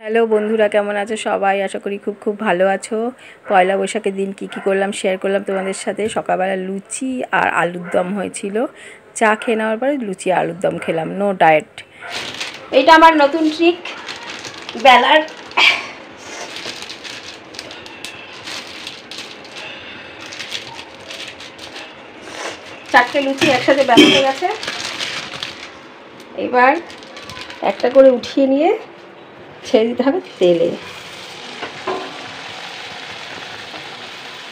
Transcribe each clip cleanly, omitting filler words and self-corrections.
Hello বন্ধুরা, কেমন আছো সবাই? আশা করি খুব খুব ভালো আছো। পয়লা বৈশাখের দিন কী কী করলাম শেয়ার করলাম তোমাদের সাথে। সকালবেলা লুচি আর আলুর দম হয়েছিল। চা খেয়ে নেওয়ার পরে লুচি আর আলুর দম খেলাম, নো ডায়েট। এইটা আমার নতুন ট্রিক বেলার। চারটে লুচি একসাথে বেলা হয়ে গেছে। এবার একটা করে উঠিয়ে নিয়ে ছেড়ে দিতে হবে তেলে।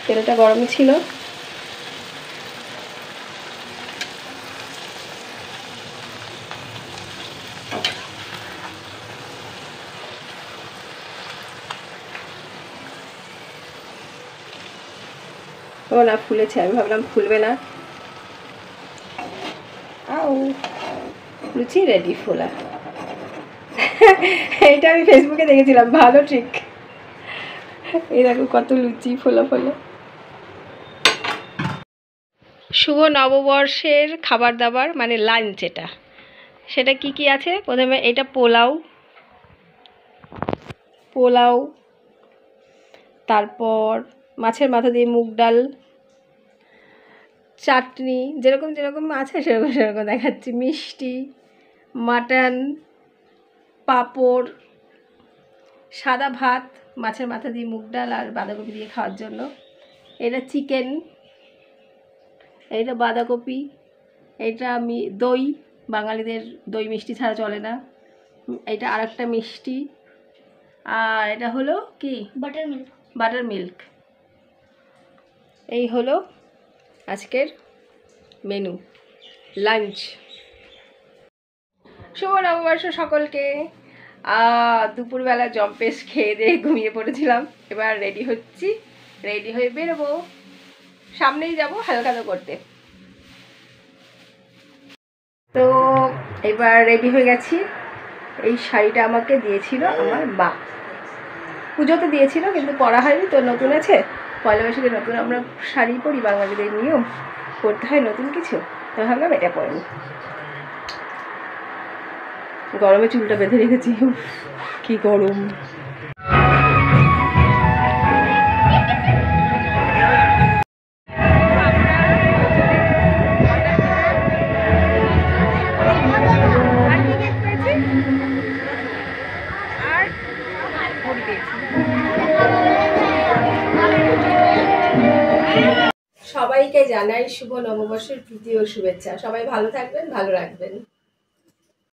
তেলটা গরমই ছিল। ও না, ফুলেছে। আমি ভাবলাম ফুলবে না। আও, লুচি রেডি ফোলা। এইটা আমি ফেসবুকে দেখেছিলাম, ভালো ট্রিক। এই দেখো কত লুচি ফোলা ফোলা। শুভ নববর্ষের খাবার দাবার মানে লাঞ্চ। সেটা কি কি আছে? প্রথমে এটা পোলাও, তারপর মাছের মাথা দিয়ে মুগ ডাল, চাটনি, যেরকম যেরকম আছে সেরকম সেরকম দেখাচ্ছি, মিষ্টি, মাটন, পাঁপড়, সাদা ভাত, মাছের মাথা দিয়ে মুগ ডাল আর বাঁধাকপি দিয়ে খাওয়ার জন্য। এটা চিকেন, এইটা বাঁধাকপি, এটা দই, বাঙালিদের দই মিষ্টি ছাড়া চলে না। এটা আর একটা মিষ্টি, আর এটা হলো কি বাটার মিল্ক। এই হলো আজকের মেনু, লাঞ্চ। শুভ নববর্ষ সকলকে। দুপুরবেলা জম্পেস খেয়ে দিয়ে ঘুমিয়ে পড়েছিলাম। এবার রেডি হচ্ছি, রেডি হয়ে বেরোবো। সামনেই যাব হালখাতা করতে। তো এবার রেডি হয়ে গেছি। এই শাড়িটা আমাকে দিয়েছিল আমার মা, পুজোতে দিয়েছিল কিন্তু পরা হয়নি। তো নতুন আছে, পয়লা বৈশাখে নতুন আমরা শাড়ি পরি, বাঙালিদের নিয়ম পরতে হয় নতুন কিছু। তো ভাবলাম এটা পরি। গরমে চুলটা বেঁধে রেখেছি, কি গরম। সবাইকে জানাই শুভ নববর্ষের প্রীতি ও শুভেচ্ছা। সবাই ভালো থাকবেন, ভালো রাখবেন।